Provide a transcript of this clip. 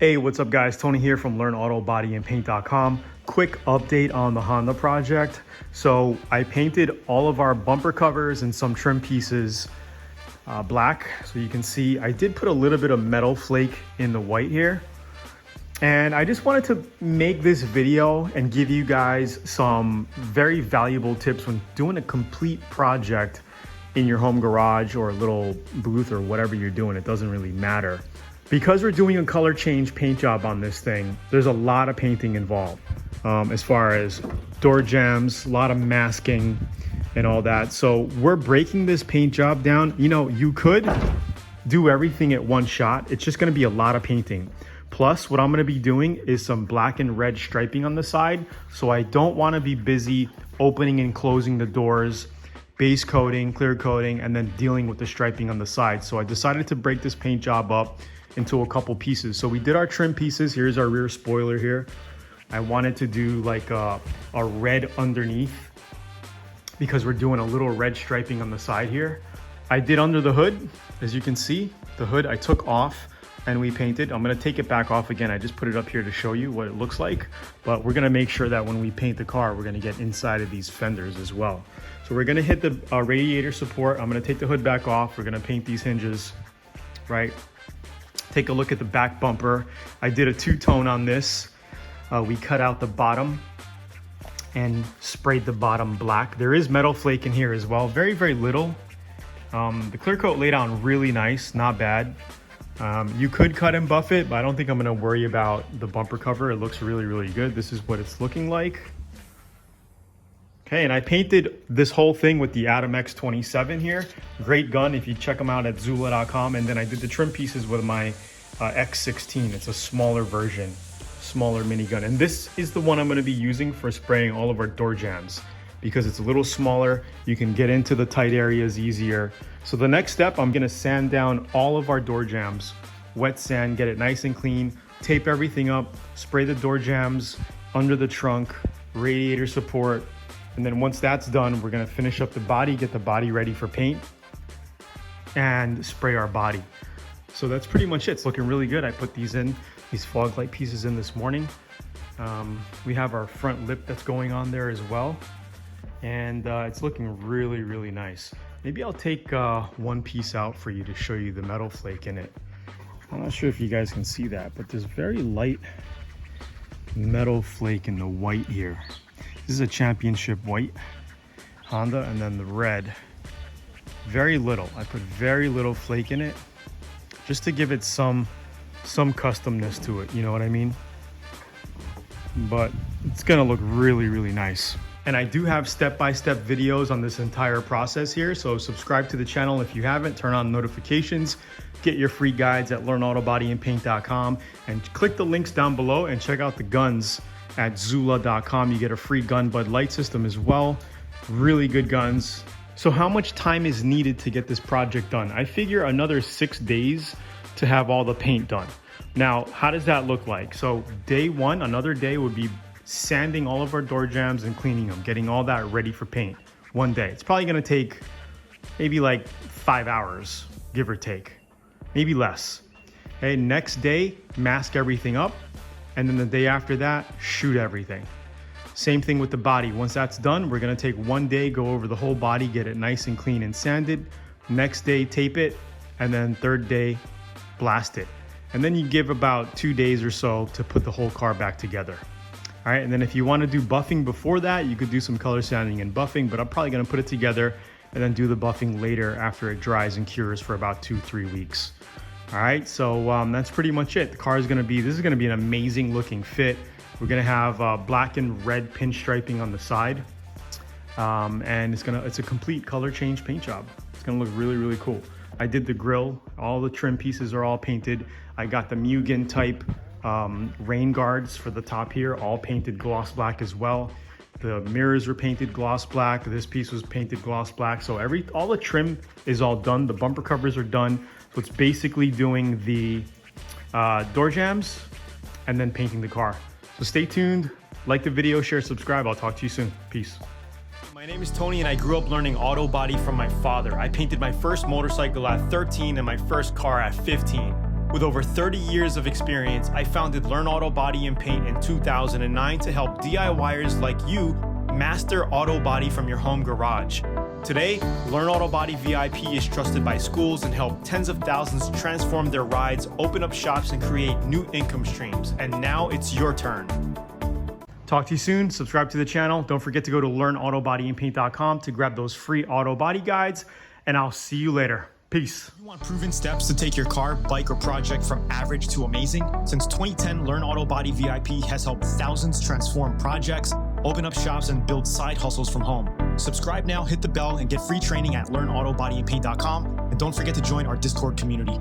Hey, what's up guys? Tony here from LearnAutoBodyAndPaint.com. Quick update on the Honda project. So I painted all of our bumper covers and some trim pieces black. So you can see I did put a little bit of metal flake in the white here. And I just wanted to make this video and give you guys some very valuable tips when doing a complete project in your home garage or a little booth or whatever you're doing. It doesn't really matter. Because we're doing a color change paint job on this thing, there's a lot of painting involved as far as door jambs, a lot of masking and all that. So we're breaking this paint job down. You know, you could do everything at one shot. It's just gonna be a lot of painting. Plus, what I'm gonna be doing is some black and red striping on the side. So I don't wanna be busy opening and closing the doors, base coating, clear coating, and then dealing with the striping on the side. So I decided to break this paint job up into a couple pieces. So we did our trim pieces. Here's our rear spoiler here. I wanted to do like a red underneath because we're doing a little red striping on the side here. I did under the hood. As you can see, the hood I took off and we painted. I'm gonna take it back off again. I just put it up here to show you what it looks like, but we're gonna make sure that when we paint the car, we're gonna get inside of these fenders as well. So we're gonna hit the radiator support. I'm gonna take the hood back off. We're gonna paint these hinges, right? Take a look at the back bumper. I did a two-tone on this. We cut out the bottom and sprayed the bottom black. There is metal flake in here as well, very, very little. The clear coat laid on really nice, not bad. You could cut and buff it, but I don't think I'm gonna worry about the bumper cover. It looks really, really good. This is what it's looking like. Okay, and I painted this whole thing with the Atom X27 here. Great gun if you check them out at Zula.com. And then I did the trim pieces with my X16. It's a smaller version, smaller minigun. And this is the one I'm gonna be using for spraying all of our door jambs because it's a little smaller. You can get into the tight areas easier. So the next step, I'm gonna sand down all of our door jambs, wet sand, get it nice and clean, tape everything up, spray the door jambs under the trunk, radiator support. And then once that's done, we're gonna finish up the body, get the body ready for paint and spray our body. So that's pretty much it. It's looking really good. I put these fog light pieces in this morning. We have our front lip that's going on there as well. And it's looking really, really nice. Maybe I'll take one piece out for you to show you the metal flake in it. I'm not sure if you guys can see that, but there's very light metal flake in the white here. This is a championship white Honda, and then the red, very little. I put very little flake in it just to give it some customness to it, you know what I mean? But it's gonna look really, really nice. And I do have step-by-step videos on this entire process here, so subscribe to the channel if you haven't, turn on notifications, get your free guides at LearnAutoBodyAndPaint.com, and click the links down below and check out the guns at Zula.com. You get a free gun bud light system as well. Really good guns. So how much time is needed to get this project done? I figure another 6 days to have all the paint done. Now, how does that look like? So day one, another day would be sanding all of our door jambs and cleaning them, getting all that ready for paint. One day. It's probably gonna take maybe like 5 hours, give or take, maybe less. Okay, next day, mask everything up. And then the day after that, shoot everything. Same thing with the body. Once that's done, we're gonna take one day, go over the whole body, get it nice and clean and sanded. Next day, tape it. And then third day, blast it. And then you give about 2 days or so to put the whole car back together. All right, and then if you wanna do buffing before that, you could do some color sanding and buffing, but I'm probably gonna put it together and then do the buffing later after it dries and cures for about 2-3 weeks. All right, so that's pretty much it. The car is gonna be, this is gonna be an amazing looking fit. We're gonna have black and red pinstriping on the side. And it's a complete color change paint job. It's gonna look really, really cool. I did the grill, all the trim pieces are all painted. I got the Mugen type rain guards for the top here, all painted gloss black as well. The mirrors were painted gloss black. This piece was painted gloss black. So all the trim is all done. The bumper covers are done. So it's basically doing the door jambs and then painting the car. So stay tuned, like the video, share, subscribe. I'll talk to you soon. Peace. My name is Tony and I grew up learning auto body from my father. I painted my first motorcycle at 13 and my first car at 15. With over 30 years of experience, I founded Learn Auto Body and Paint in 2009 to help DIYers like you master auto body from your home garage. Today, Learn Auto Body VIP is trusted by schools and help tens of thousands transform their rides, open up shops, and create new income streams. And now it's your turn. Talk to you soon. Subscribe to the channel. Don't forget to go to LearnAutoBodyAndPaint.com to grab those free auto body guides, and I'll see you later. Peace. You want proven steps to take your car, bike, or project from average to amazing? Since 2010, Learn Auto Body VIP has helped thousands transform projects, open up shops, and build side hustles from home. Subscribe now, hit the bell, and get free training at LearnAutoBodyAndPaint.com. And don't forget to join our Discord community.